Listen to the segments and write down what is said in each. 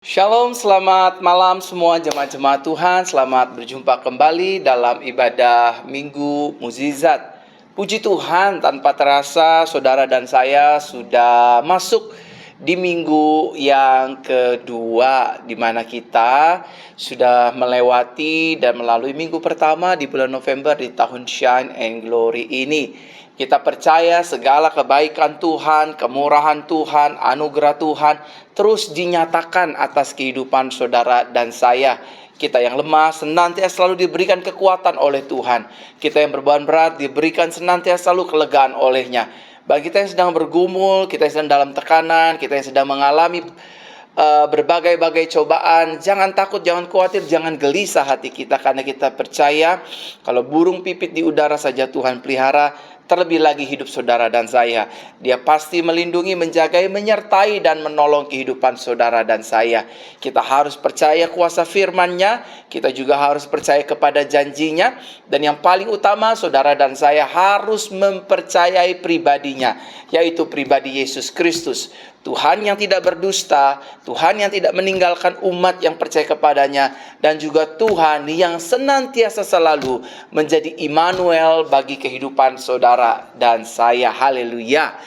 Shalom, selamat malam semua jemaat-jemaat Tuhan. Selamat berjumpa kembali dalam ibadah Minggu Mukjizat. Puji Tuhan, tanpa terasa saudara dan saya sudah masuk di minggu yang kedua, di mana kita sudah melewati dan melalui minggu pertama di bulan November di tahun Shine and Glory ini. Kita percaya segala kebaikan Tuhan, kemurahan Tuhan, anugerah Tuhan terus dinyatakan atas kehidupan saudara dan saya. Kita yang lemah senantiasa selalu diberikan kekuatan oleh Tuhan. Kita yang beban berat diberikan senantiasa selalu kelegaan olehnya. Bagi kita yang sedang bergumul, kita yang sedang dalam tekanan, kita yang sedang mengalami berbagai-bagai cobaan, jangan takut, jangan khawatir, jangan gelisah hati kita, karena kita percaya kalau burung pipit di udara saja Tuhan pelihara, terlebih lagi hidup saudara dan saya. Dia pasti melindungi, menjagai, menyertai dan menolong kehidupan saudara dan saya. Kita harus percaya kuasa firman-Nya, kita juga harus percaya kepada janjinya, dan yang paling utama saudara dan saya harus mempercayai pribadinya, yaitu pribadi Yesus Kristus. Tuhan yang tidak berdusta, Tuhan yang tidak meninggalkan umat yang percaya kepadanya, dan juga Tuhan yang senantiasa selalu menjadi Immanuel bagi kehidupan saudara dan saya. Haleluya.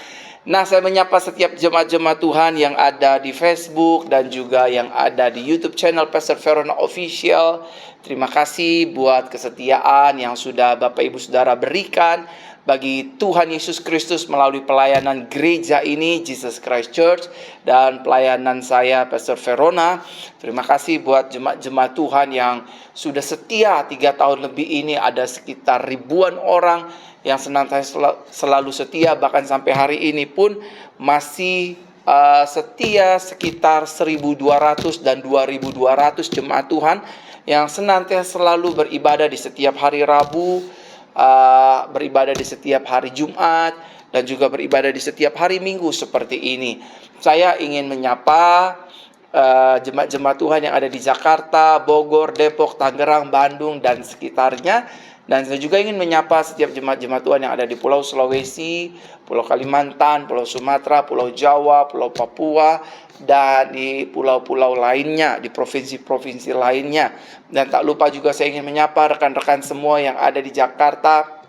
Nah, saya menyapa setiap jemaat-jemaat Tuhan yang ada di Facebook dan juga yang ada di YouTube channel Pastor Verona Official. Terima kasih buat kesetiaan yang sudah Bapak Ibu Saudara berikan bagi Tuhan Yesus Kristus melalui pelayanan gereja ini, Jesus Christ Church, dan pelayanan saya, Pastor Verona. Terima kasih buat jemaat-jemaat Tuhan yang sudah setia 3 tahun lebih ini. Ada sekitar ribuan orang yang senantiasa selalu setia, bahkan sampai hari ini pun masih setia sekitar 1.200 dan 2.200 jemaat Tuhan yang senantiasa selalu beribadah di setiap hari Rabu, beribadah di setiap hari Jumat, dan juga beribadah di setiap hari Minggu seperti ini. Saya ingin menyapa jemaat-jemaat Tuhan yang ada di Jakarta, Bogor, Depok, Tangerang, Bandung, dan sekitarnya. Dan saya juga ingin menyapa setiap jemaat-jemaat Tuhan yang ada di Pulau Sulawesi, Pulau Kalimantan, Pulau Sumatera, Pulau Jawa, Pulau Papua, dan di pulau-pulau lainnya, di provinsi-provinsi lainnya. Dan tak lupa juga saya ingin menyapa rekan-rekan semua yang ada di Jakarta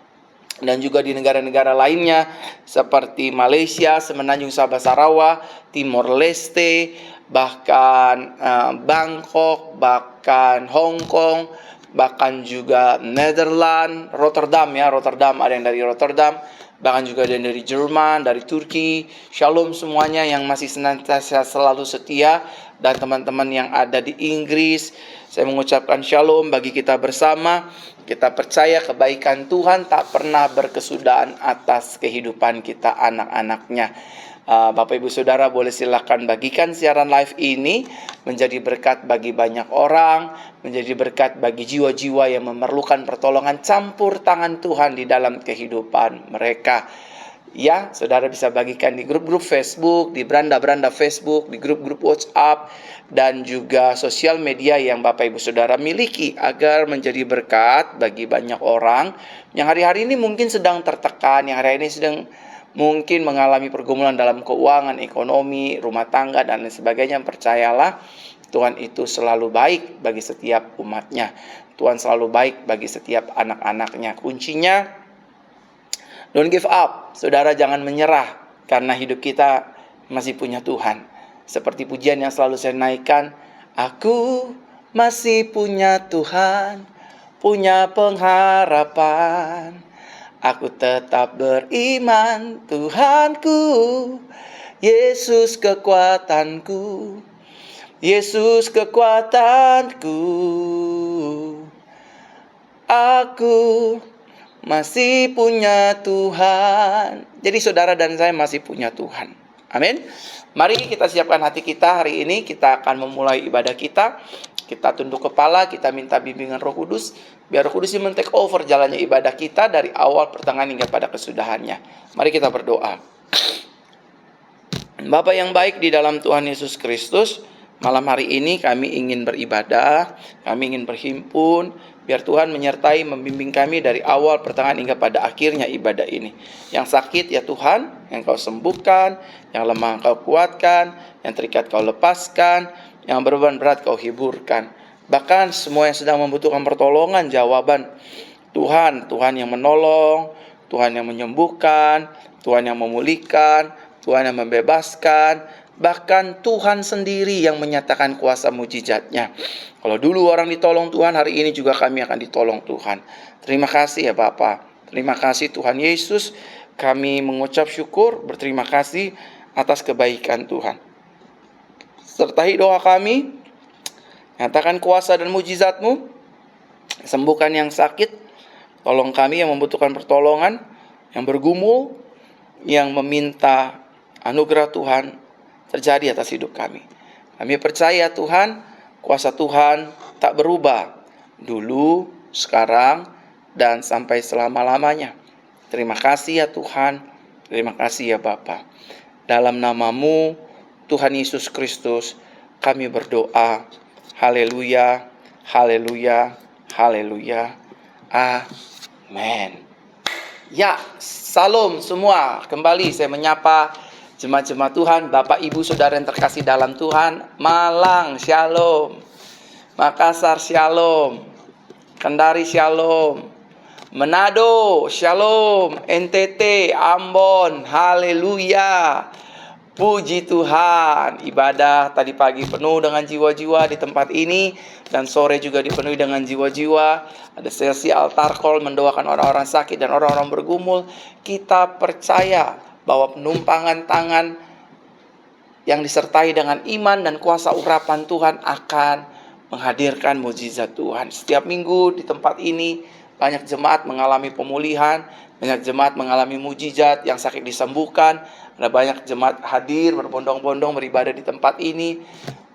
dan juga di negara-negara lainnya seperti Malaysia, Semenanjung Sabah Sarawak, Timor Leste, bahkan Bangkok, bahkan Hong Kong, bahkan juga Netherlands, Rotterdam, ada yang dari Rotterdam, bahkan juga ada yang dari Jerman, dari Turki. Shalom semuanya yang masih senantiasa selalu setia, dan teman-teman yang ada di Inggris, saya mengucapkan shalom bagi kita bersama. Kita percaya kebaikan Tuhan tak pernah berkesudahan atas kehidupan kita anak-anaknya. Bapak Ibu Saudara boleh silakan bagikan siaran live ini menjadi berkat bagi banyak orang, menjadi berkat bagi jiwa-jiwa yang memerlukan pertolongan campur tangan Tuhan di dalam kehidupan mereka. Ya, saudara bisa bagikan di grup-grup Facebook, di beranda-beranda Facebook, di grup-grup WhatsApp, dan juga sosial media yang Bapak Ibu Saudara miliki, agar menjadi berkat bagi banyak orang yang hari-hari ini mungkin sedang tertekan, yang hari-hari ini sedang mungkin mengalami pergumulan dalam keuangan, ekonomi, rumah tangga, dan lain sebagainya. Percayalah, Tuhan itu selalu baik bagi setiap umatnya. Tuhan selalu baik bagi setiap anak-anaknya. Kuncinya, don't give up. Saudara jangan menyerah, karena hidup kita masih punya Tuhan. Seperti pujian yang selalu saya naikkan, aku masih punya Tuhan, punya pengharapan. Aku tetap beriman, Tuhanku, Yesus kekuatanku, Yesus kekuatanku. Aku masih punya Tuhan. Jadi saudara dan saya masih punya Tuhan. Amin. Mari kita siapkan hati kita hari ini. Kita akan memulai ibadah kita. Kita tunduk kepala, kita minta bimbingan Roh Kudus, biar Roh Kudus yang men-take over jalannya ibadah kita dari awal, pertengahan, hingga pada kesudahannya. Mari kita berdoa. Bapa yang baik di dalam Tuhan Yesus Kristus, malam hari ini kami ingin beribadah, kami ingin berhimpun, biar Tuhan menyertai, membimbing kami dari awal, pertengahan, hingga pada akhirnya ibadah ini. Yang sakit ya Tuhan, yang Kau sembuhkan, yang lemah Kau kuatkan, yang terikat Kau lepaskan. yang beban berat Kau hiburkan. Bahkan semua yang sedang membutuhkan pertolongan, jawaban Tuhan, Tuhan yang menolong, Tuhan yang menyembuhkan, Tuhan yang memulihkan, Tuhan yang membebaskan, bahkan Tuhan sendiri yang menyatakan kuasa mujizatnya. Kalau dulu orang ditolong Tuhan, hari ini juga kami akan ditolong Tuhan. Terima kasih ya Bapa. Terima kasih Tuhan Yesus. Kami mengucap syukur, berterima kasih atas kebaikan Tuhan. Sertai doa kami, nyatakan kuasa dan mujizat-Mu, sembuhkan yang sakit, tolong kami yang membutuhkan pertolongan, yang bergumul, yang meminta anugerah Tuhan terjadi atas hidup kami. Kami percaya Tuhan, kuasa Tuhan tak berubah, dulu, sekarang, dan sampai selama-lamanya. Terima kasih ya Tuhan, terima kasih ya Bapa. Dalam nama-Mu, Tuhan Yesus Kristus, kami berdoa. Haleluya, haleluya, haleluya. Amin. Ya, salam semua. Kembali saya menyapa jemaat-jemaat Tuhan, Bapak Ibu Saudara yang terkasih dalam Tuhan. Malang, shalom. Makassar, shalom. Kendari, shalom. Manado, shalom. NTT, Ambon, haleluya. Puji Tuhan. Ibadah tadi pagi penuh dengan jiwa-jiwa di tempat ini, dan sore juga dipenuhi dengan jiwa-jiwa. Ada sesi altar call mendoakan orang-orang sakit dan orang-orang bergumul. Kita percaya bahwa penumpangan tangan yang disertai dengan iman dan kuasa urapan Tuhan akan menghadirkan mujizat Tuhan. Setiap minggu di tempat ini banyak jemaat mengalami pemulihan, banyak jemaat mengalami mujizat, yang sakit disembuhkan. Ada banyak jemaat hadir berbondong-bondong beribadah di tempat ini.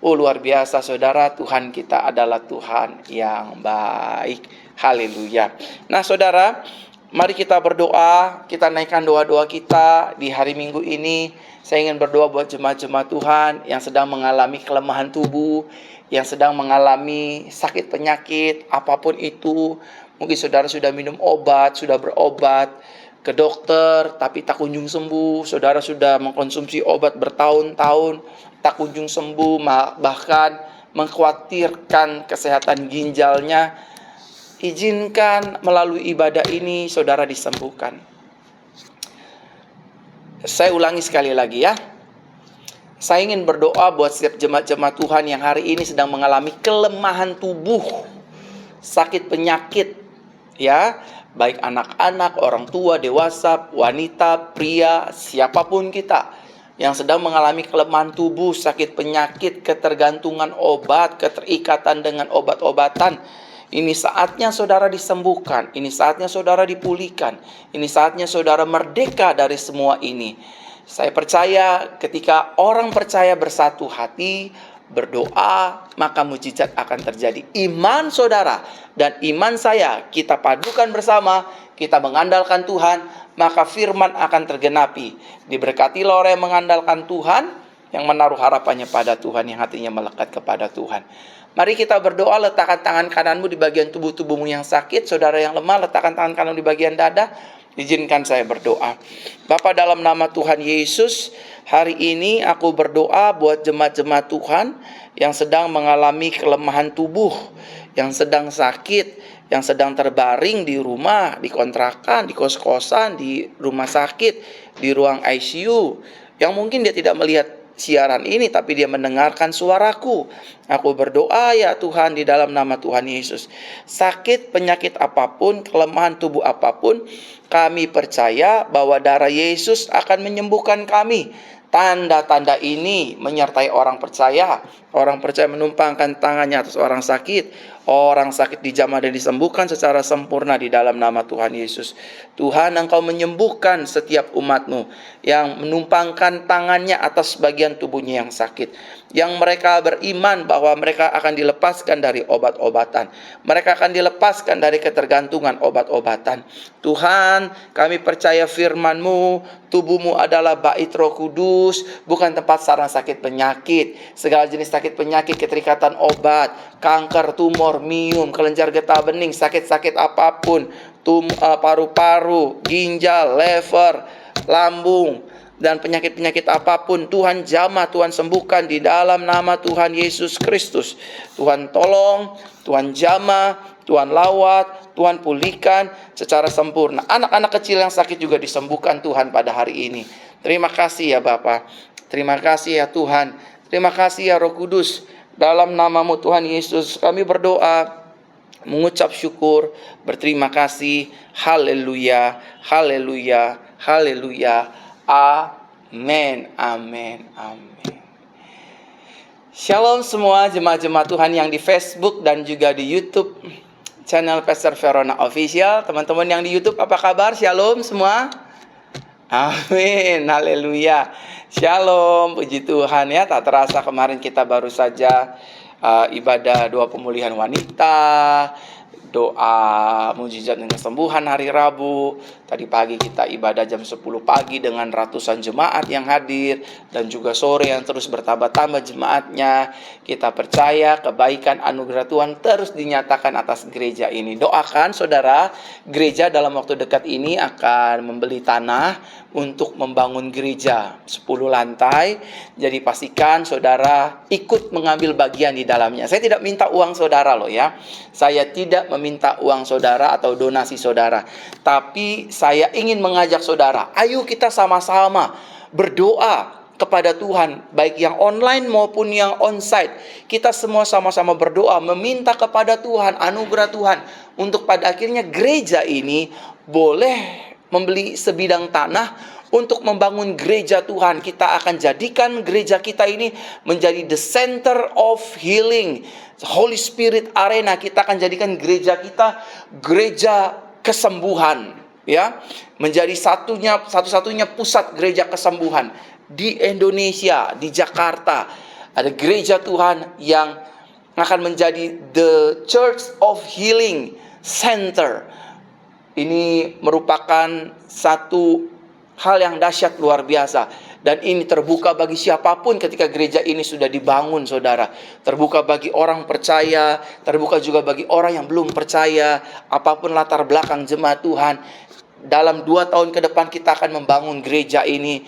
Oh, luar biasa saudara, Tuhan kita adalah Tuhan yang baik. Haleluya. Nah saudara, mari kita berdoa. Kita naikkan doa-doa kita di hari Minggu ini. Saya ingin berdoa buat jemaat-jemaat Tuhan yang sedang mengalami kelemahan tubuh, yang sedang mengalami sakit penyakit, apapun itu. Mungkin saudara sudah minum obat, sudah berobat ke dokter, tapi tak kunjung sembuh. Saudara sudah mengkonsumsi obat bertahun-tahun, tak kunjung sembuh, bahkan mengkhawatirkan kesehatan ginjalnya. Izinkan melalui ibadah ini saudara disembuhkan. Saya ulangi sekali lagi ya. Saya ingin berdoa buat setiap jemaat-jemaat Tuhan yang hari ini sedang mengalami kelemahan tubuh, sakit penyakit, ya, baik anak-anak, orang tua, dewasa, wanita, pria, siapapun kita yang sedang mengalami kelemahan tubuh, sakit penyakit, ketergantungan obat, keterikatan dengan obat-obatan. Ini saatnya saudara disembuhkan, ini saatnya saudara dipulihkan, ini saatnya saudara merdeka dari semua ini. Saya percaya ketika orang percaya bersatu hati, berdoa, maka mujizat akan terjadi. Iman saudara dan iman saya, kita padukan bersama, kita mengandalkan Tuhan, maka firman akan tergenapi. Diberkatilah orang yang mengandalkan Tuhan, yang menaruh harapannya pada Tuhan, yang hatinya melekat kepada Tuhan. Mari kita berdoa. Letakkan tangan kananmu di bagian tubuh-tubuhmu yang sakit. Saudara yang lemah, letakkan tangan kanan di bagian dada. Izinkan saya berdoa. Bapa, dalam nama Tuhan Yesus, hari ini aku berdoa buat jemaat-jemaat Tuhan yang sedang mengalami kelemahan tubuh, yang sedang sakit, yang sedang terbaring di rumah, di kontrakan, di kos-kosan, di rumah sakit, di ruang ICU, yang mungkin dia tidak melihat siaran ini, tapi dia mendengarkan suaraku. Aku berdoa ya Tuhan, di dalam nama Tuhan Yesus, sakit penyakit apapun, kelemahan tubuh apapun, kami percaya bahwa darah Yesus akan menyembuhkan kami. Tanda-tanda ini menyertai orang percaya. Orang percaya menumpangkan tangannya atas orang sakit. Orang sakit dijamah dan disembuhkan secara sempurna di dalam nama Tuhan Yesus. Tuhan, Engkau menyembuhkan setiap umat-Mu yang menumpangkan tangannya atas bagian tubuhnya yang sakit. Yang mereka beriman bahwa mereka akan dilepaskan dari obat-obatan. Mereka akan dilepaskan dari ketergantungan obat-obatan. Tuhan, kami percaya firman-Mu, tubuh-Mu adalah bait Roh Kudus, bukan tempat sarana sakit penyakit. Segala jenis sakit penyakit, keterikatan obat, kanker, tumor, miom, kelenjar getah bening, sakit-sakit apapun, paru-paru, ginjal, lever, lambung, dan penyakit-penyakit apapun Tuhan jamah, Tuhan sembuhkan di dalam nama Tuhan Yesus Kristus. Tuhan tolong, Tuhan jamah, Tuhan lawat, Tuhan pulihkan secara sempurna. Anak-anak kecil yang sakit juga disembuhkan Tuhan pada hari ini. Terima kasih ya Bapa. Terima kasih ya Tuhan. Terima kasih ya Roh Kudus. Dalam namamu Tuhan Yesus kami berdoa, mengucap syukur, berterima kasih. Haleluya, haleluya, haleluya. Amin, amin, amin. Shalom semua jemaat-jemaat Tuhan yang di Facebook dan juga di YouTube channel Pastor Verona Official. Teman-teman yang di YouTube apa kabar? Shalom semua. Amin, haleluya. Shalom, puji Tuhan ya. Tak terasa kemarin kita baru saja ibadah doa pemulihan wanita, doa mujizat dan kesembuhan hari Rabu. Tadi pagi kita ibadah jam 10 pagi dengan ratusan jemaat yang hadir, dan juga sore yang terus bertambah-tambah jemaatnya. Kita percaya kebaikan anugerah Tuhan terus dinyatakan atas gereja ini. Doakan saudara, gereja dalam waktu dekat ini akan membeli tanah untuk membangun gereja 10 lantai. Jadi pastikan saudara ikut mengambil bagian di dalamnya. Saya tidak minta uang saudara loh ya. Saya tidak meminta uang saudara atau donasi saudara. Tapi saya ingin mengajak saudara, ayo kita sama-sama berdoa kepada Tuhan, baik yang online maupun yang onsite. Kita semua sama-sama berdoa, meminta kepada Tuhan, anugerah Tuhan, untuk pada akhirnya gereja ini boleh membeli sebidang tanah untuk membangun gereja Tuhan. Kita akan jadikan gereja kita ini menjadi the center of healing, Holy Spirit arena. Kita akan jadikan gereja kita gereja kesembuhan, ya, menjadi satu-satunya pusat gereja kesembuhan di Indonesia, di Jakarta. Ada gereja Tuhan yang akan menjadi the Church of Healing Center. Ini merupakan satu hal yang dahsyat luar biasa. Dan ini terbuka bagi siapapun ketika gereja ini sudah dibangun, saudara. Terbuka bagi orang percaya, terbuka juga bagi orang yang belum percaya. Apapun latar belakang jemaat Tuhan, dalam 2 tahun ke depan kita akan membangun gereja ini,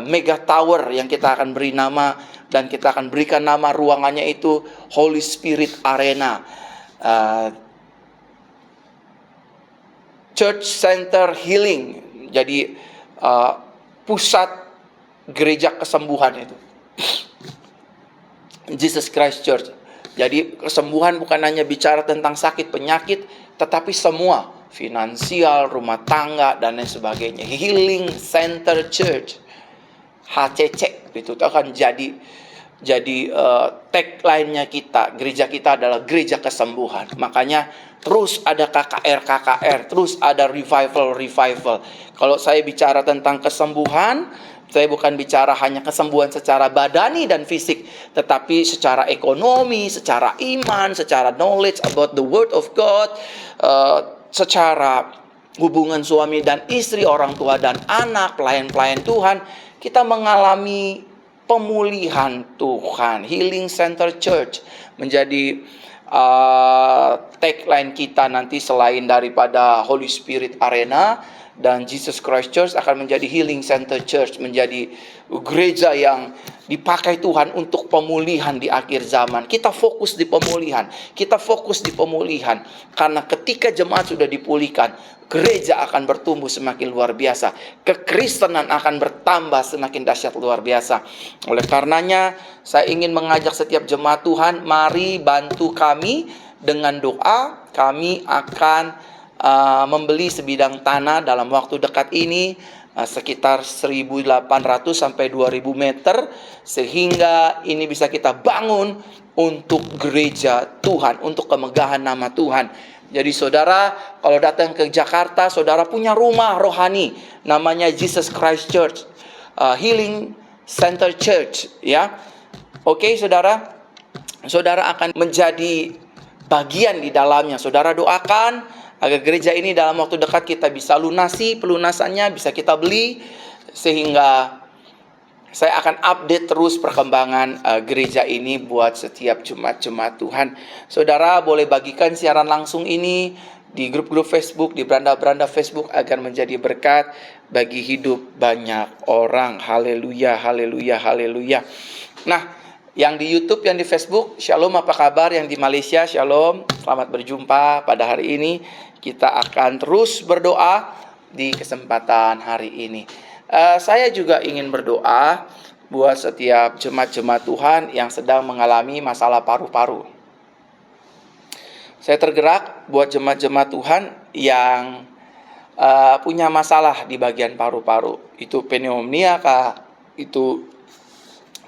Mega Tower yang kita akan beri nama, dan kita akan berikan nama ruangannya itu Holy Spirit Arena, Church Center Healing. Jadi pusat gereja kesembuhan itu, Jesus Christ Church. Jadi kesembuhan bukan hanya bicara tentang sakit penyakit, tetapi semua finansial, rumah tangga, dan lain sebagainya. Healing Center Church, HCC, itu akan jadi tagline-nya kita. Gereja kita adalah gereja kesembuhan. Makanya terus ada KKR, terus ada revival. Kalau saya bicara tentang kesembuhan, saya bukan bicara hanya kesembuhan secara badani dan fisik, tetapi secara ekonomi, secara iman, secara knowledge about the word of God, secara hubungan suami dan istri, orang tua dan anak, pelayan-pelayan Tuhan. Kita mengalami pemulihan Tuhan. Healing Center Church menjadi tagline kita nanti. Selain daripada Holy Spirit Arena dan Jesus Christ Church, akan menjadi Healing Center Church, menjadi gereja yang dipakai Tuhan untuk pemulihan di akhir zaman. Kita fokus di pemulihan. Karena ketika jemaat sudah dipulihkan, gereja akan bertumbuh semakin luar biasa. Kekristenan akan bertambah semakin dahsyat luar biasa. Oleh karenanya, saya ingin mengajak setiap jemaat Tuhan, mari bantu kami dengan doa. Kami akan membeli sebidang tanah dalam waktu dekat ini, sekitar 1.800 sampai 2.000 meter, sehingga ini bisa kita bangun untuk gereja Tuhan, untuk kemegahan nama Tuhan. Jadi saudara, kalau datang ke Jakarta, saudara punya rumah rohani, namanya Jesus Christ Church, Healing Center Church, ya. Oke, saudara akan menjadi bagian di dalamnya. Saudara doakan agar gereja ini dalam waktu dekat kita bisa lunasi, pelunasannya bisa kita beli, sehingga saya akan update terus perkembangan gereja ini buat setiap jemaat-jemaat Tuhan. Saudara boleh bagikan siaran langsung ini di grup-grup Facebook, di beranda-beranda Facebook agar menjadi berkat bagi hidup banyak orang. Haleluya, haleluya, haleluya. Nah, yang di YouTube, yang di Facebook, Shalom, apa kabar? Yang di Malaysia, Shalom, selamat berjumpa pada hari ini. Kita akan terus berdoa di kesempatan hari ini. Saya juga ingin berdoa buat setiap jemaat-jemaat Tuhan yang sedang mengalami masalah paru-paru. Saya tergerak buat jemaat-jemaat Tuhan yang punya masalah di bagian paru-paru. Itu pneumonia kah? Itu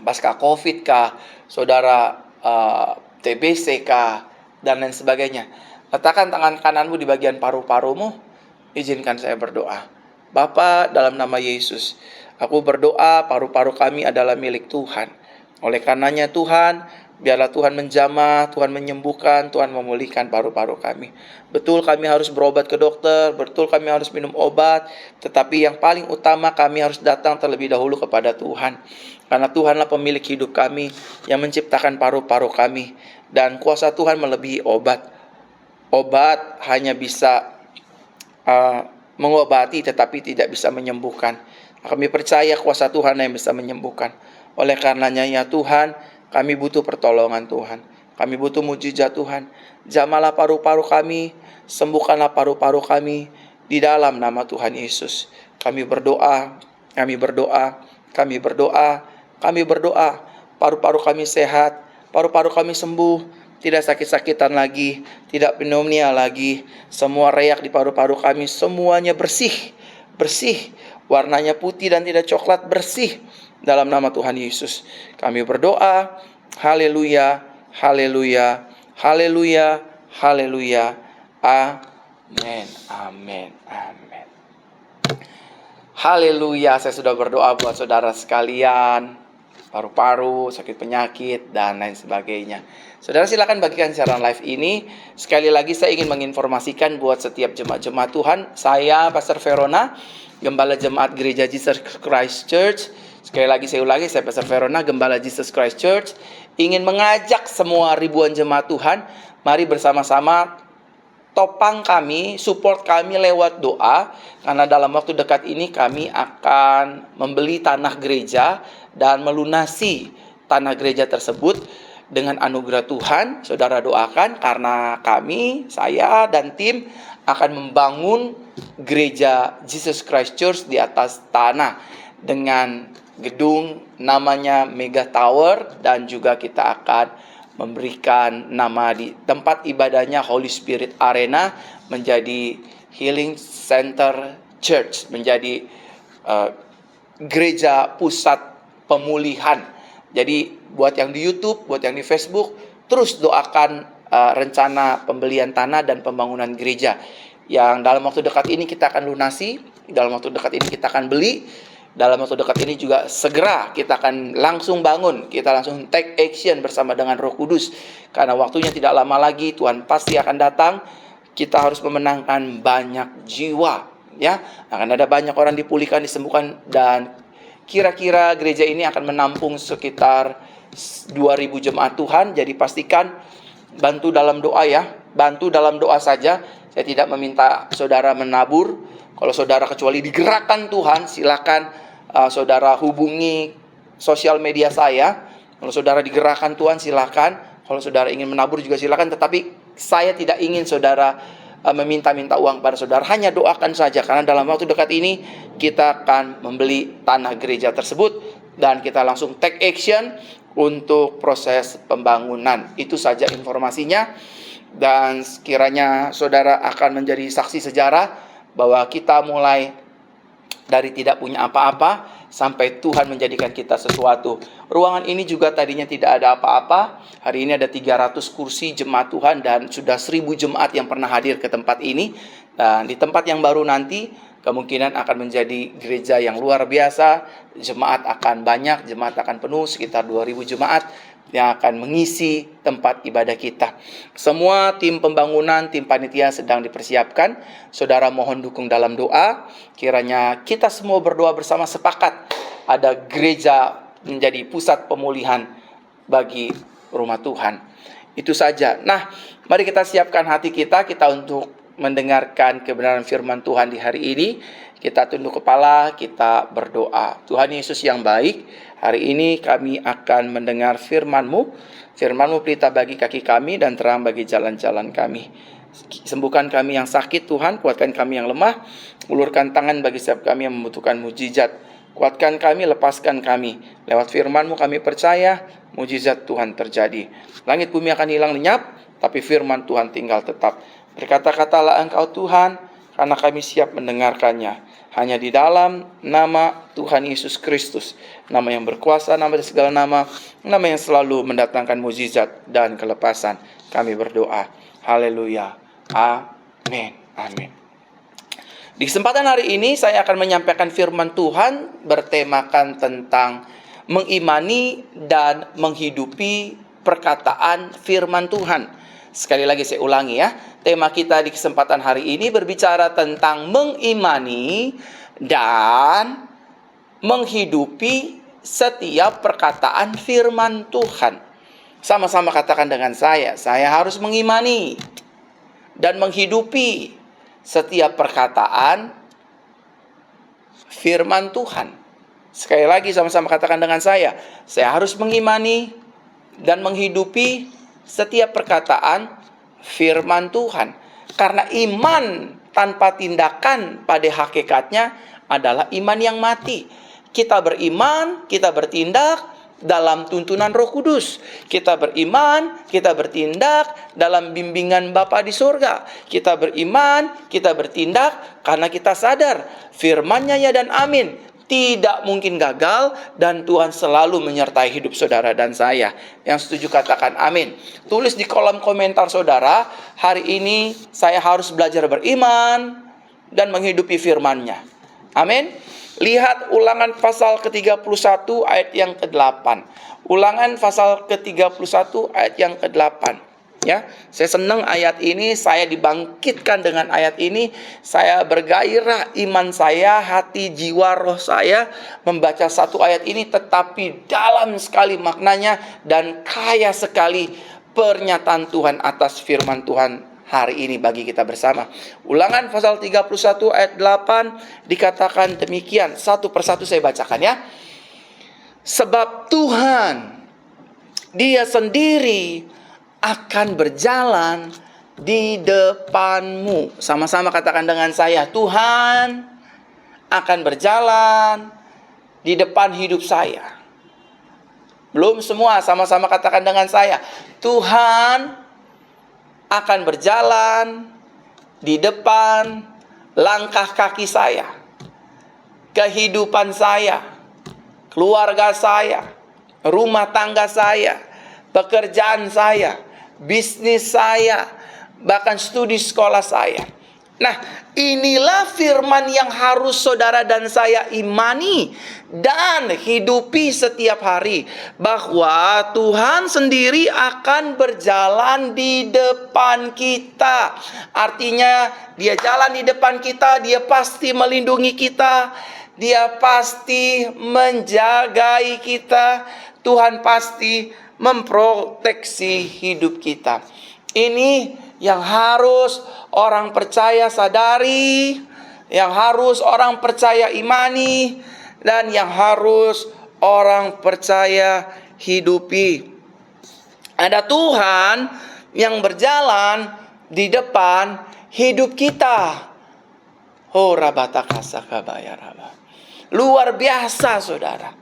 pasca COVID kah? Saudara TBC kah? Dan lain sebagainya. Letakkan tangan kananmu di bagian paru-parumu. Izinkan saya berdoa. Bapa, dalam nama Yesus, aku berdoa paru-paru kami adalah milik Tuhan. Oleh karenanya Tuhan, biarlah Tuhan menjamah, Tuhan menyembuhkan, Tuhan memulihkan paru-paru kami. Betul kami harus berobat ke dokter, betul kami harus minum obat, tetapi yang paling utama kami harus datang terlebih dahulu kepada Tuhan. Karena Tuhanlah pemilik hidup kami, yang menciptakan paru-paru kami. Dan kuasa Tuhan melebihi obat. Obat hanya bisa mengobati tetapi tidak bisa menyembuhkan. Kami percaya kuasa Tuhan yang bisa menyembuhkan. Oleh karenanya ya Tuhan, kami butuh pertolongan Tuhan. Kami butuh mujizat Tuhan. Jamahlah paru-paru kami, sembuhkanlah paru-paru kami di dalam nama Tuhan Yesus. Kami berdoa, kami berdoa, kami berdoa, kami berdoa. Paru-paru kami sehat, paru-paru kami sembuh, tidak sakit-sakitan lagi, tidak pneumonia lagi. Semua reak di paru-paru kami semuanya bersih, bersih. Warnanya putih dan tidak coklat, bersih. Dalam nama Tuhan Yesus kami berdoa. Haleluya, haleluya, haleluya, haleluya. Amin, amin, amin. Haleluya. Saya sudah berdoa buat saudara sekalian, paru-paru, sakit penyakit, dan lain sebagainya. Saudara silakan bagikan siaran live ini. Sekali lagi saya ingin menginformasikan buat setiap jemaat-jemaat Tuhan. Saya Pastor Verona, Gembala Jemaat Gereja Jesus Christ Church. Sekali lagi saya ulangi, saya Pastor Verona, Gembala Jesus Christ Church, ingin mengajak semua ribuan jemaat Tuhan, mari bersama-sama topang kami, support kami lewat doa. Karena dalam waktu dekat ini kami akan membeli tanah gereja dan melunasi tanah gereja tersebut dengan anugerah Tuhan. Saudara doakan karena kami, saya dan tim akan membangun gereja Jesus Christ Church di atas tanah dengan gedung namanya Mega Tower, dan juga kita akan memberikan nama di tempat ibadahnya Holy Spirit Arena menjadi Healing Center Church, menjadi gereja pusat pemulihan. Jadi buat yang di YouTube, buat yang di Facebook, terus doakan rencana pembelian tanah dan pembangunan gereja yang dalam waktu dekat ini kita akan lunasi, dalam waktu dekat ini kita akan beli, dalam waktu dekat ini juga segera kita akan langsung bangun, kita langsung take action bersama dengan Roh Kudus. Karena waktunya tidak lama lagi, Tuhan pasti akan datang. Kita harus memenangkan banyak jiwa, ya. Akan ada banyak orang dipulihkan, disembuhkan, dan kira-kira gereja ini akan menampung sekitar 2.000 jemaat Tuhan. Jadi pastikan bantu dalam doa ya, bantu dalam doa saja. Saya tidak meminta saudara menabur. Kalau saudara kecuali digerakkan Tuhan, silakan saudara hubungi sosial media saya. Kalau saudara digerakkan Tuhan, silakan. Kalau saudara ingin menabur juga silakan. Tetapi saya tidak ingin saudara meminta-minta uang pada saudara. Hanya doakan saja, karena dalam waktu dekat ini kita akan membeli tanah gereja tersebut dan kita langsung take action untuk proses pembangunan. Itu saja informasinya. Dan sekiranya saudara akan menjadi saksi sejarah bahwa kita mulai dari tidak punya apa-apa sampai Tuhan menjadikan kita sesuatu. Ruangan ini juga tadinya tidak ada apa-apa. Hari ini ada 300 kursi jemaat Tuhan dan sudah 1.000 jemaat yang pernah hadir ke tempat ini. Dan di tempat yang baru nanti kemungkinan akan menjadi gereja yang luar biasa. Jemaat akan banyak, jemaat akan penuh, sekitar 2.000 jemaat yang akan mengisi tempat ibadah kita. Semua tim pembangunan, tim panitia sedang dipersiapkan. Saudara mohon dukung dalam doa. Kiranya kita semua berdoa bersama, sepakat ada gereja menjadi pusat pemulihan bagi rumah Tuhan. Itu saja. Nah, mari kita siapkan hati kita untuk mendengarkan kebenaran firman Tuhan di hari ini. Kita tunduk kepala, kita berdoa. Tuhan Yesus yang baik, hari ini kami akan mendengar firman-Mu. Firman-Mu pelita bagi kaki kami dan terang bagi jalan-jalan kami. Sembuhkan kami yang sakit Tuhan, kuatkan kami yang lemah. Ulurkan tangan bagi setiap kami yang membutuhkan mujizat. Kuatkan kami, lepaskan kami. Lewat firman-Mu kami percaya, mujizat Tuhan terjadi. Langit bumi akan hilang lenyap, tapi firman Tuhan tinggal tetap. Berkata-katalah Engkau Tuhan, karena kami siap mendengarkannya. Hanya di dalam nama Tuhan Yesus Kristus, nama yang berkuasa, nama dari segala nama, nama yang selalu mendatangkan mujizat dan kelepasan, kami berdoa. Haleluya. Amin. Amin. Di kesempatan hari ini saya akan menyampaikan firman Tuhan bertemakan tentang mengimani dan menghidupi perkataan firman Tuhan. Sekali lagi saya ulangi ya. Tema kita di kesempatan hari ini berbicara tentang mengimani dan menghidupi setiap perkataan firman Tuhan. Sama-sama katakan dengan saya harus mengimani dan menghidupi setiap perkataan firman Tuhan. Sekali lagi sama-sama katakan dengan saya harus mengimani dan menghidupi setiap perkataan firman Tuhan. Karena iman tanpa tindakan pada hakikatnya adalah iman yang mati. Kita beriman, kita bertindak dalam tuntunan Roh Kudus. Kita beriman, kita bertindak dalam bimbingan Bapa di surga. Kita beriman, kita bertindak karena kita sadar firman-Nya ya dan amin. Tidak mungkin gagal dan Tuhan selalu menyertai hidup saudara dan saya. Yang setuju katakan amin. Tulis di kolom komentar saudara, hari ini saya harus belajar beriman dan menghidupi firman-Nya. Amin. Lihat Ulangan pasal ke-31 ayat yang ke-8. Ulangan pasal ke-31 ayat yang ke-8. Ya, saya senang ayat ini, saya dibangkitkan dengan ayat ini, saya bergairah iman saya, hati, jiwa, roh saya membaca satu ayat ini, tetapi dalam sekali maknanya dan kaya sekali pernyataan Tuhan atas firman Tuhan hari ini bagi kita bersama. Ulangan pasal 31 ayat 8 dikatakan demikian, satu persatu saya bacakan ya. Sebab Tuhan Dia sendiri akan berjalan di depanmu. Sama-sama katakan dengan saya, Tuhan akan berjalan di depan hidup saya. Belum semua, sama-sama katakan dengan saya, Tuhan akan berjalan di depan langkah kaki saya, kehidupan saya, keluarga saya, rumah tangga saya, pekerjaan saya, bisnis saya, bahkan studi sekolah saya. Nah, inilah firman yang harus saudara dan saya imani dan hidupi setiap hari, bahwa Tuhan sendiri akan berjalan di depan kita. Artinya Dia jalan di depan kita, Dia pasti melindungi kita, Dia pasti menjagai kita, Tuhan pasti memproteksi hidup kita. Ini yang harus orang percaya sadari, yang harus orang percaya imani, dan yang harus orang percaya hidupi. Ada Tuhan yang berjalan di depan hidup kita. Oh, luar biasa saudara.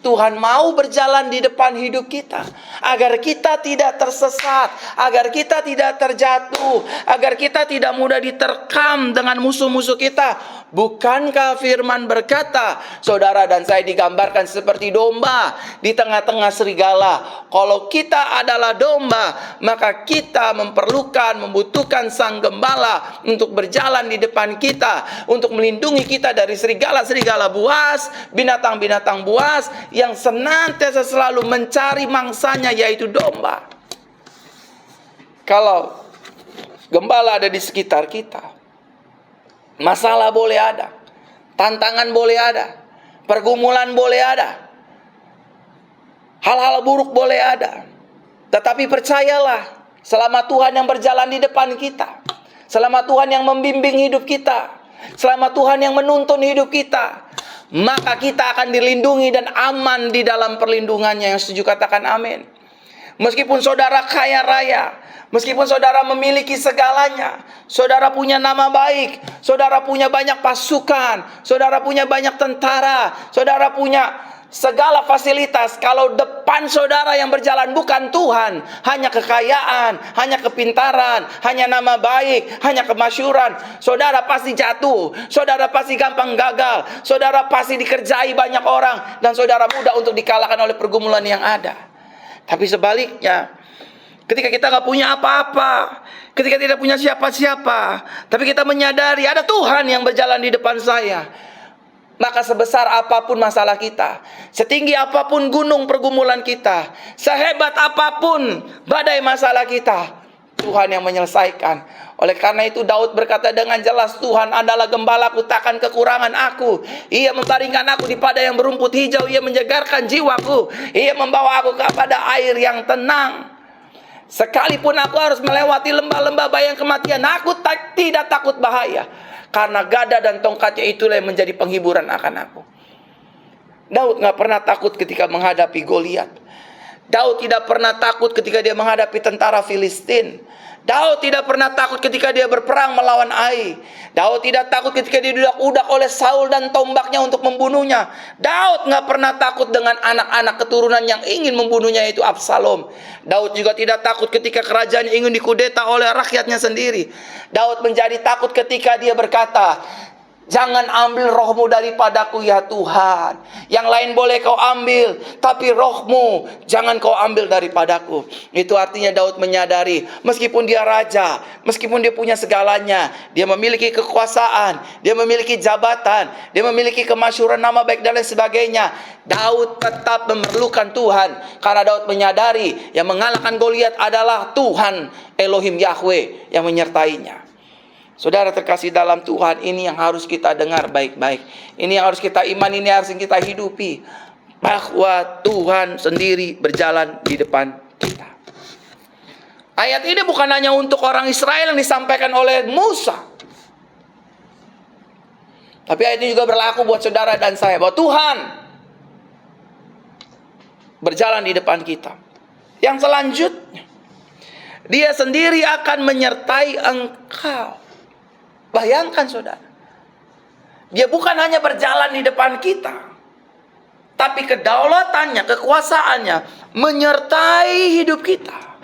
Tuhan mau berjalan di depan hidup kita, agar kita tidak tersesat, agar kita tidak terjatuh, agar kita tidak mudah diterkam dengan musuh-musuh kita. Bukankah firman berkata, saudara dan saya digambarkan seperti domba di tengah-tengah serigala. Kalau kita adalah domba, maka kita membutuhkan sang gembala untuk berjalan di depan kita, untuk melindungi kita dari serigala-serigala buas, binatang-binatang buas yang senantiasa selalu mencari mangsanya, yaitu domba. Kalau gembala ada di sekitar kita, masalah boleh ada, tantangan boleh ada, pergumulan boleh ada, hal-hal buruk boleh ada. Tetapi percayalah, selama Tuhan yang berjalan di depan kita, selama Tuhan yang membimbing hidup kita, selama Tuhan yang menuntun hidup kita, maka kita akan dilindungi dan aman di dalam perlindungannya. Yang setuju katakan amin. Meskipun saudara kaya raya, meskipun saudara memiliki segalanya, saudara punya nama baik, saudara punya banyak pasukan, saudara punya banyak tentara, saudara punya segala fasilitas, kalau depan saudara yang berjalan bukan Tuhan, hanya kekayaan, hanya kepintaran, hanya nama baik, hanya kemasyhuran, saudara pasti jatuh, saudara pasti gampang gagal, saudara pasti dikerjai banyak orang, dan saudara mudah untuk dikalahkan oleh pergumulan yang ada. Tapi sebaliknya, ketika kita nggak punya apa-apa, ketika tidak punya siapa-siapa, tapi kita menyadari ada Tuhan yang berjalan di depan saya, maka sebesar apapun masalah kita, setinggi apapun gunung pergumulan kita, sehebat apapun badai masalah kita, Tuhan yang menyelesaikan. Oleh karena itu Daud berkata dengan jelas, Tuhan adalah gembalaku, takkan kekurangan aku. Ia membaringkan aku di padang yang berumput hijau, Ia menyegarkan jiwaku, Ia membawa aku kepada air yang tenang. Sekalipun aku harus melewati lembah-lembah bayang kematian, aku tidak takut bahaya, karena gada dan tongkatnya itulah yang menjadi penghiburan akan aku. Daud gak pernah takut ketika menghadapi Goliat. Daud tidak pernah takut ketika dia menghadapi tentara Filistin. Daud tidak pernah takut ketika dia berperang melawan Ai. Daud tidak takut ketika dia diudak-udak oleh Saul dan tombaknya untuk membunuhnya. Daud gak pernah takut dengan anak-anak keturunan yang ingin membunuhnya, yaitu Absalom. Daud juga tidak takut ketika kerajaannya ingin dikudeta oleh rakyatnya sendiri. Daud menjadi takut ketika dia berkata, jangan ambil rohmu daripadaku ya Tuhan. Yang lain boleh kau ambil, tapi rohmu jangan kau ambil daripadaku. Itu artinya Daud menyadari, meskipun dia raja, meskipun dia punya segalanya, dia memiliki kekuasaan, dia memiliki jabatan, dia memiliki kemasyhuran, nama baik dan lain sebagainya, Daud tetap memerlukan Tuhan. Karena Daud menyadari yang mengalahkan Goliat adalah Tuhan Elohim Yahweh yang menyertainya. Saudara terkasih dalam Tuhan, ini yang harus kita dengar baik-baik. Ini yang harus kita imani, ini harus kita hidupi. Bahwa Tuhan sendiri berjalan di depan kita. Ayat ini bukan hanya untuk orang Israel yang disampaikan oleh Musa. Tapi ayat ini juga berlaku buat saudara dan saya. Bahwa Tuhan berjalan di depan kita. Yang selanjutnya, Dia sendiri akan menyertai engkau. Bayangkan saudara, Dia bukan hanya berjalan di depan kita, tapi kedaulatannya, kekuasaannya menyertai hidup kita.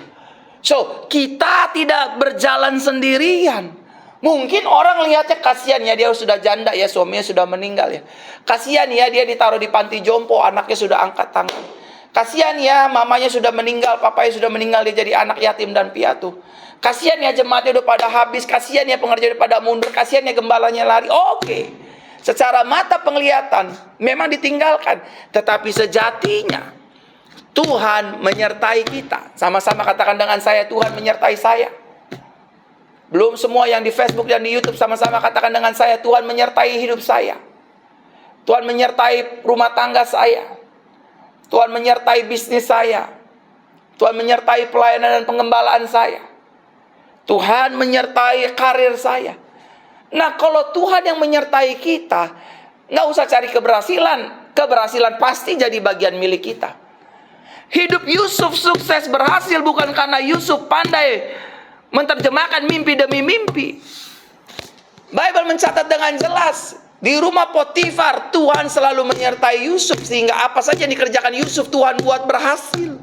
So, kita tidak berjalan sendirian. Mungkin orang lihatnya kasihan ya, dia sudah janda ya, suaminya sudah meninggal ya. Kasihan ya, dia ditaruh di panti jompo, anaknya sudah angkat tangan. Kasihan ya, mamanya sudah meninggal, papanya sudah meninggal, dia jadi anak yatim dan piatu. Kasihan ya, jemaatnya udah pada habis. Kasihan ya, pengerja udah pada mundur. Kasihan ya, gembalanya lari. Oke. Secara mata penglihatan memang ditinggalkan, tetapi sejatinya Tuhan menyertai kita. Sama-sama katakan dengan saya, Tuhan menyertai saya. Belum semua yang di Facebook dan di YouTube, sama-sama katakan dengan saya, Tuhan menyertai hidup saya. Tuhan menyertai rumah tangga saya. Tuhan menyertai bisnis saya. Tuhan menyertai pelayanan dan pengembalaan saya. Tuhan menyertai karir saya. Nah, kalau Tuhan yang menyertai kita, nggak usah cari keberhasilan. Keberhasilan pasti jadi bagian milik kita. Hidup Yusuf sukses berhasil bukan karena Yusuf pandai menerjemahkan mimpi demi mimpi. Bible mencatat dengan jelas, di rumah Potifar Tuhan selalu menyertai Yusuf, sehingga apa saja yang dikerjakan Yusuf Tuhan buat berhasil.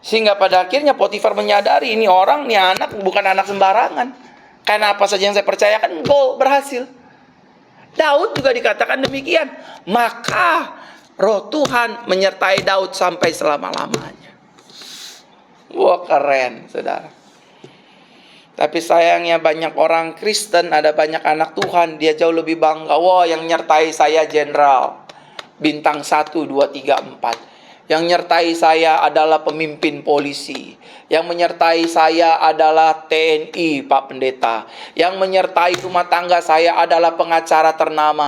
Sehingga pada akhirnya Potifar menyadari, ini orang, ini anak bukan anak sembarangan. Karena apa saja yang saya percayakan, berhasil. Daud juga dikatakan demikian. Maka roh Tuhan menyertai Daud sampai selama-lamanya. Wah, keren saudara. Tapi sayangnya banyak orang Kristen, ada banyak anak Tuhan, dia jauh lebih bangga. Wah, yang nyertai saya jenderal, bintang 1, 2, 3, 4. Yang menyertai saya adalah pemimpin polisi. Yang menyertai saya adalah TNI, Pak Pendeta. Yang menyertai rumah tangga saya adalah pengacara ternama.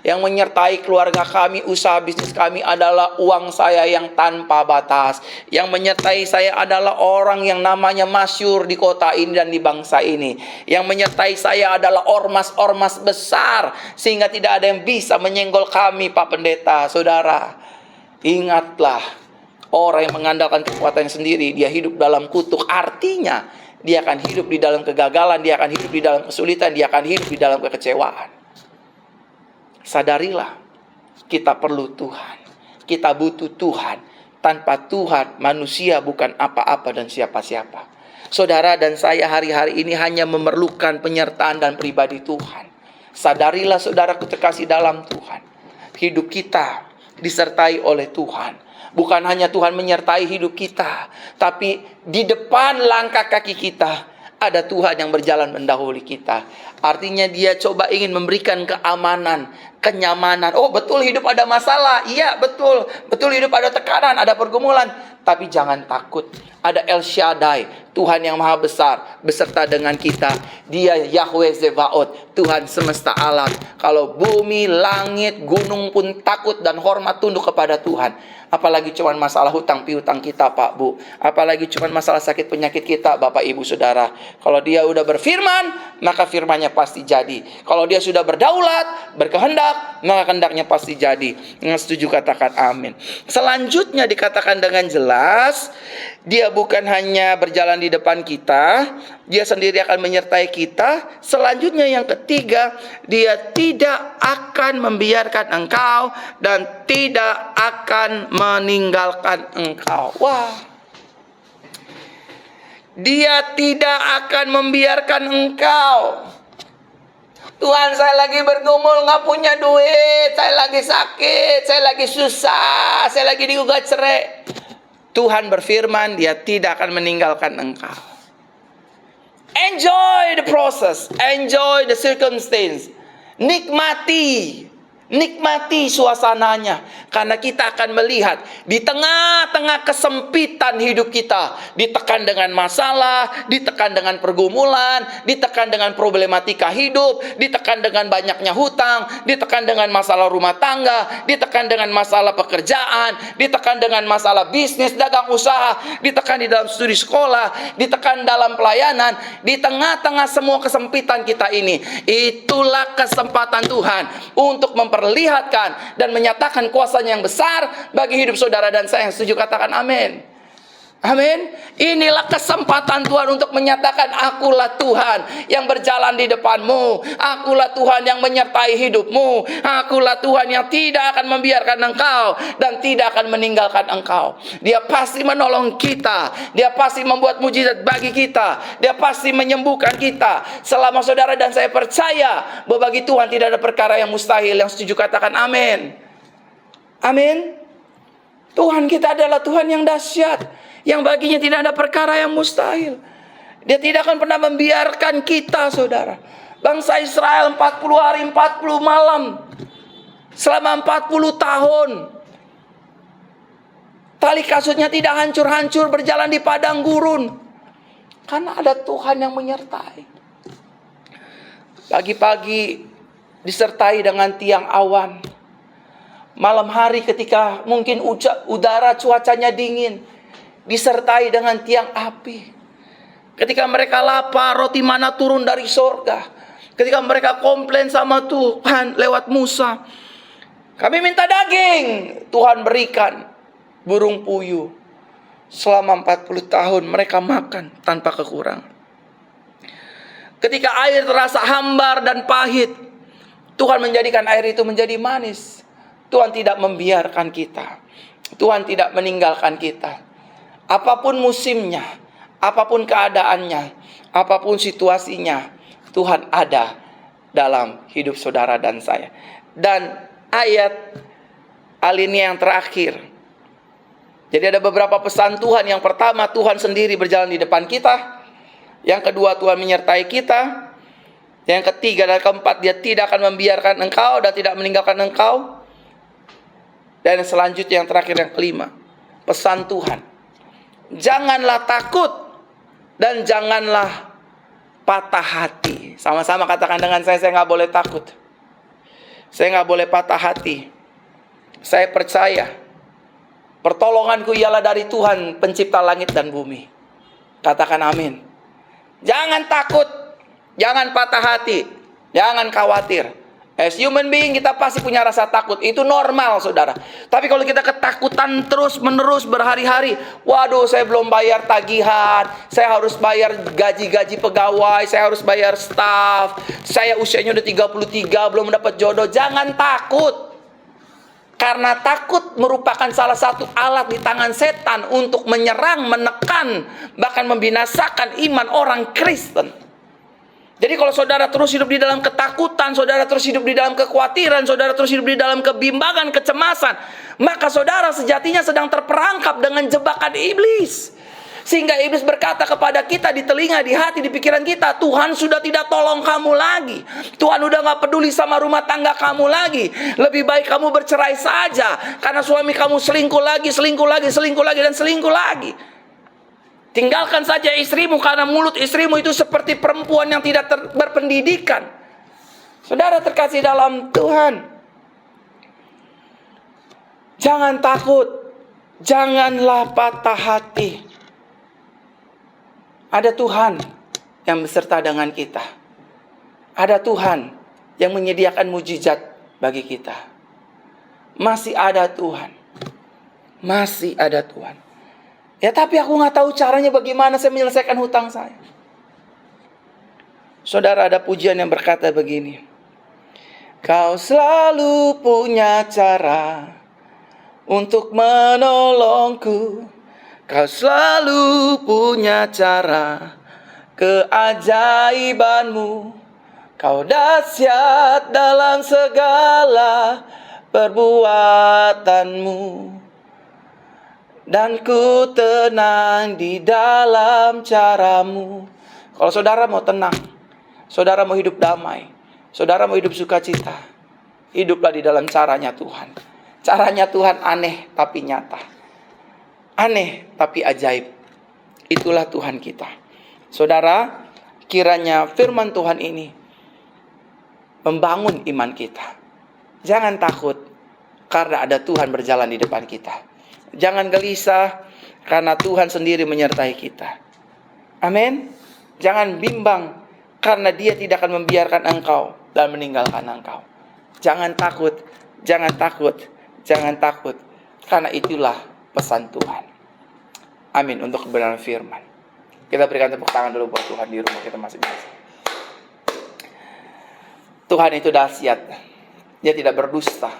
Yang menyertai keluarga kami, usaha bisnis kami adalah uang saya yang tanpa batas. Yang menyertai saya adalah orang yang namanya masyhur di kota ini dan di bangsa ini. Yang menyertai saya adalah ormas-ormas besar, sehingga tidak ada yang bisa menyenggol kami, Pak Pendeta. Saudara, ingatlah, orang yang mengandalkan kekuatannya sendiri, dia hidup dalam kutuk. Artinya, dia akan hidup di dalam kegagalan, dia akan hidup di dalam kesulitan, dia akan hidup di dalam kekecewaan. Sadarilah, kita perlu Tuhan. Kita butuh Tuhan. Tanpa Tuhan, manusia bukan apa-apa dan siapa-siapa. Saudara dan saya hari-hari ini hanya memerlukan penyertaan dan pribadi Tuhan. Sadarilah saudaraku terkasih dalam Tuhan, hidup kita disertai oleh Tuhan. Bukan hanya Tuhan menyertai hidup kita, tapi di depan langkah kaki kita ada Tuhan yang berjalan mendahului kita. Artinya dia coba ingin memberikan keamanan, kenyamanan. Oh betul hidup ada masalah. Iya betul. Betul hidup ada tekanan, ada pergumulan. Tapi jangan takut. Ada El Shaddai, Tuhan yang maha besar, beserta dengan kita. Dia Yahweh Zebaot, Tuhan semesta alam. Kalau bumi, langit, gunung pun takut dan hormat tunduk kepada Tuhan. Apalagi cuma masalah hutang piutang kita, Pak Bu. Apalagi cuma masalah sakit penyakit kita, Bapak Ibu Saudara. Kalau dia udah berfirman, maka firman-Nya pasti jadi. Kalau dia sudah berdaulat, berkehendak, maka kehendaknya pasti jadi. Yang setuju katakan amin. Selanjutnya dikatakan dengan jelas, dia bukan hanya berjalan di depan kita, dia sendiri akan menyertai kita. Selanjutnya yang ketiga, dia tidak akan membiarkan engkau dan tidak akan meninggalkan engkau. Wah, dia tidak akan membiarkan engkau. Tuhan, saya lagi bergumul, nggak punya duit, saya lagi sakit, saya lagi susah, saya lagi digugat cerai. Tuhan berfirman, dia tidak akan meninggalkan engkau. Enjoy the process, enjoy the circumstance. Nikmati suasananya. Karena kita akan melihat di tengah-tengah kesempitan hidup kita, ditekan dengan masalah, ditekan dengan pergumulan, ditekan dengan problematika hidup, ditekan dengan banyaknya hutang, ditekan dengan masalah rumah tangga, ditekan dengan masalah pekerjaan, ditekan dengan masalah bisnis, dagang usaha, ditekan di dalam studi sekolah, ditekan dalam pelayanan. Di tengah-tengah semua kesempitan kita ini, itulah kesempatan Tuhan untuk memperlihatkan dan menyatakan kuasanya yang besar bagi hidup saudara dan saya. Yang setuju katakan amin. Amin. Inilah kesempatan Tuhan untuk menyatakan, akulah Tuhan yang berjalan di depanmu, akulah Tuhan yang menyertai hidupmu, akulah Tuhan yang tidak akan membiarkan engkau dan tidak akan meninggalkan engkau. Dia pasti menolong kita, dia pasti membuat mujizat bagi kita, dia pasti menyembuhkan kita. Selama saudara dan saya percaya bahwa bagi Tuhan tidak ada perkara yang mustahil. Yang setuju katakan amin. Amin. Tuhan kita adalah Tuhan yang dahsyat, yang baginya tidak ada perkara yang mustahil. Dia tidak akan pernah membiarkan kita, saudara. Bangsa Israel 40 hari 40 malam, selama 40 tahun, tali kasutnya tidak hancur-hancur, berjalan di padang gurun, karena ada Tuhan yang menyertai. Pagi-pagi disertai dengan tiang awan. Malam hari ketika mungkin udara cuacanya dingin, disertai dengan tiang api. Ketika mereka lapar, roti mana turun dari sorga. Ketika mereka komplain sama Tuhan lewat Musa, kami minta daging, Tuhan berikan burung puyuh. Selama 40 tahun mereka makan tanpa kekurangan. Ketika air terasa hambar dan pahit, Tuhan menjadikan air itu menjadi manis. Tuhan tidak membiarkan kita. Tuhan tidak meninggalkan kita. Apapun musimnya, apapun keadaannya, apapun situasinya, Tuhan ada dalam hidup saudara dan saya. Dan ayat alinea yang terakhir. Jadi ada beberapa pesan Tuhan. Yang pertama, Tuhan sendiri berjalan di depan kita. Yang kedua, Tuhan menyertai kita. Yang ketiga dan keempat, dia tidak akan membiarkan engkau dan tidak meninggalkan engkau. Dan selanjutnya yang terakhir, yang kelima, pesan Tuhan. Janganlah takut dan janganlah patah hati. Sama-sama katakan dengan saya nggak boleh takut. Saya nggak boleh patah hati. Saya percaya pertolonganku ialah dari Tuhan, pencipta langit dan bumi. Katakan amin. Jangan takut, jangan patah hati, jangan khawatir. As human being kita pasti punya rasa takut. Itu normal, saudara. Tapi kalau kita ketakutan terus menerus berhari-hari, waduh, saya belum bayar tagihan, saya harus bayar gaji-gaji pegawai, saya harus bayar staff, saya usianya udah 33 belum dapat jodoh. Jangan takut. Karena takut merupakan salah satu alat di tangan setan untuk menyerang, menekan, bahkan membinasakan iman orang Kristen. Jadi kalau saudara terus hidup di dalam ketakutan, saudara terus hidup di dalam kekhawatiran, saudara terus hidup di dalam kebimbangan, kecemasan, maka saudara sejatinya sedang terperangkap dengan jebakan iblis. Sehingga iblis berkata kepada kita di telinga, di hati, di pikiran kita, Tuhan sudah tidak tolong kamu lagi. Tuhan udah gak peduli sama rumah tangga kamu lagi. Lebih baik kamu bercerai saja. Karena suami kamu selingkuh lagi, dan selingkuh lagi. Tinggalkan saja istrimu karena mulut istrimu itu seperti perempuan yang tidak berpendidikan. Saudara terkasih dalam Tuhan, jangan takut, janganlah patah hati. Ada Tuhan yang beserta dengan kita. Ada Tuhan yang menyediakan mujizat bagi kita. Masih ada Tuhan. Masih ada Tuhan. Ya tapi aku gak tahu caranya bagaimana saya menyelesaikan hutang saya. Saudara, ada pujian yang berkata begini. Kau selalu punya cara untuk menolongku. Kau selalu punya cara, keajaibanmu. Kau dahsyat dalam segala perbuatanmu. Dan ku tenang di dalam caramu. Kalau saudara mau tenang, saudara mau hidup damai, saudara mau hidup sukacita, hiduplah di dalam caranya Tuhan. Caranya Tuhan aneh tapi nyata. Aneh tapi ajaib. Itulah Tuhan kita. Saudara, kiranya firman Tuhan ini membangun iman kita. Jangan takut karena ada Tuhan berjalan di depan kita. Jangan gelisah karena Tuhan sendiri menyertai kita. Amin. Jangan bimbang karena Dia tidak akan membiarkan engkau dan meninggalkan engkau. Jangan takut, jangan takut, jangan takut. Karena itulah pesan Tuhan. Amin untuk kebenaran firman. Kita berikan tepuk tangan dulu buat Tuhan di rumah kita masing-masing. Tuhan itu dahsyat. Dia tidak berdusta.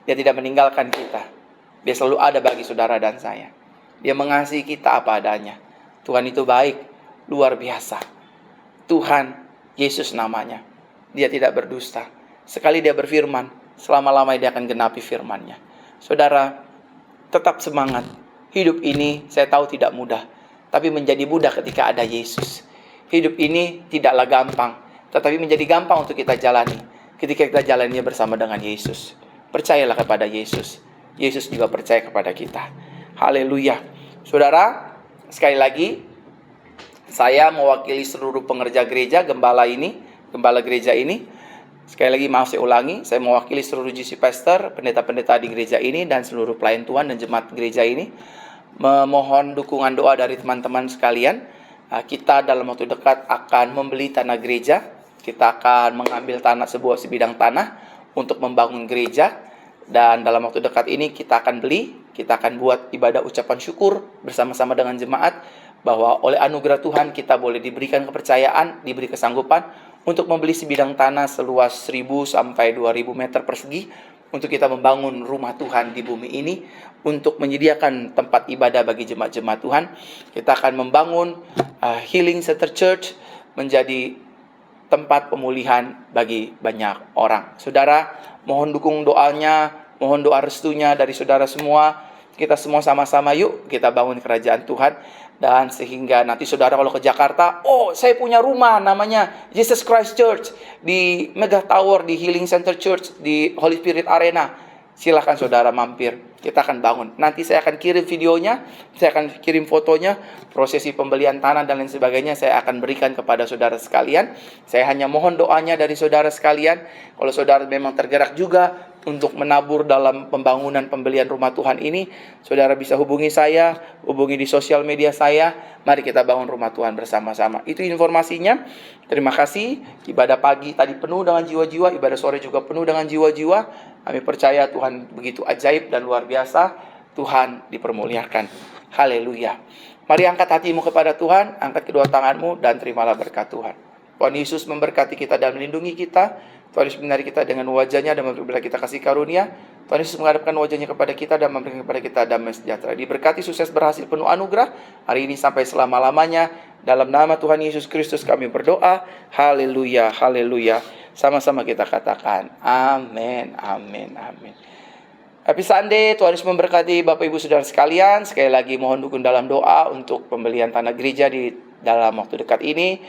Dia tidak meninggalkan kita. Dia selalu ada bagi saudara dan saya. Dia mengasihi kita apa adanya. Tuhan itu baik, luar biasa. Tuhan, Yesus namanya. Dia tidak berdusta. Sekali Dia berfirman, selama-lamanya Dia akan genapi firman-Nya. Saudara, tetap semangat. Hidup ini saya tahu tidak mudah, tapi menjadi mudah ketika ada Yesus. Hidup ini tidaklah gampang, tetapi menjadi gampang untuk kita jalani ketika kita jalaninya bersama dengan Yesus. Percayalah kepada Yesus. Yesus juga percaya kepada kita. Haleluya. Saudara, sekali lagi saya mewakili seluruh pengerja gereja, gembala gereja ini. Sekali lagi maaf saya ulangi, saya mewakili seluruh GC Pastor, pendeta-pendeta di gereja ini dan seluruh pelayan Tuhan dan jemaat gereja ini. Memohon dukungan doa dari teman-teman sekalian. Kita dalam waktu dekat akan membeli tanah gereja. Kita akan mengambil sebuah sebidang tanah untuk membangun gereja. Dan dalam waktu dekat ini kita akan buat ibadah ucapan syukur bersama-sama dengan jemaat, bahwa oleh anugerah Tuhan kita boleh diberikan kepercayaan, diberi kesanggupan untuk membeli sebidang tanah seluas 1.000 sampai 2.000 meter persegi untuk kita membangun rumah Tuhan di bumi ini, untuk menyediakan tempat ibadah bagi jemaat-jemaat Tuhan. Kita akan membangun Healing Center Church menjadi tempat pemulihan bagi banyak orang. Saudara, mohon dukung doanya, mohon doa restunya dari saudara semua. Kita semua sama-sama yuk kita bangun kerajaan Tuhan. Dan sehingga nanti saudara kalau ke Jakarta, oh saya punya rumah namanya Jesus Christ Church di Mega Tower, di Healing Center Church, di Holy Spirit Arena. Silahkan saudara mampir. kita akan bangun. Nanti saya akan kirim videonya, saya akan kirim fotonya, prosesi pembelian tanah dan lain sebagainya saya akan berikan kepada saudara sekalian. Saya hanya mohon doanya dari saudara sekalian. Kalau saudara memang tergerak juga untuk menabur dalam pembangunan pembelian rumah Tuhan ini, saudara bisa hubungi saya, hubungi di sosial media saya. Mari kita bangun rumah Tuhan bersama-sama. Itu informasinya. Terima kasih. Ibadah pagi tadi penuh dengan jiwa-jiwa, ibadah sore juga penuh dengan jiwa-jiwa. Kami percaya Tuhan begitu ajaib dan luar biasa. Tuhan dipermuliakan. Haleluya. Mari angkat hatimu kepada Tuhan, angkat kedua tanganmu dan terimalah berkat Tuhan. Tuhan Yesus memberkati kita dan melindungi kita. Tuhan Yesus menyinari kita dengan wajahnya dan memberikan kita kasih karunia. Tuhan Yesus menghadapkan wajahnya kepada kita dan memberikan kepada kita damai sejahtera. Diberkati, sukses, berhasil, penuh anugerah hari ini sampai selama-lamanya. Dalam nama Tuhan Yesus Kristus kami berdoa. Haleluya, haleluya. Sama-sama kita katakan amin, amin, amin. Happy Sunday, Tuhan Yesus memberkati Bapak Ibu Saudara sekalian. Sekali lagi mohon dukung dalam doa untuk pembelian tanah gereja di dalam waktu dekat ini.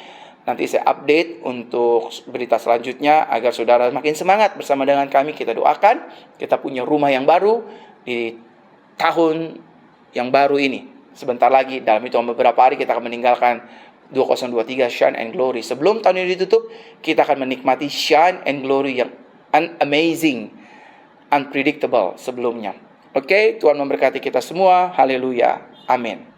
Nanti saya update untuk berita selanjutnya agar saudara makin semangat bersama dengan kami. Kita doakan kita punya rumah yang baru di tahun yang baru ini. Sebentar lagi, dalam hitungan beberapa hari kita akan meninggalkan 2023 Shine and Glory. Sebelum tahun ini ditutup, kita akan menikmati Shine and Glory yang amazing, unpredictable sebelumnya. Oke, Tuhan memberkati kita semua. Haleluya. Amin.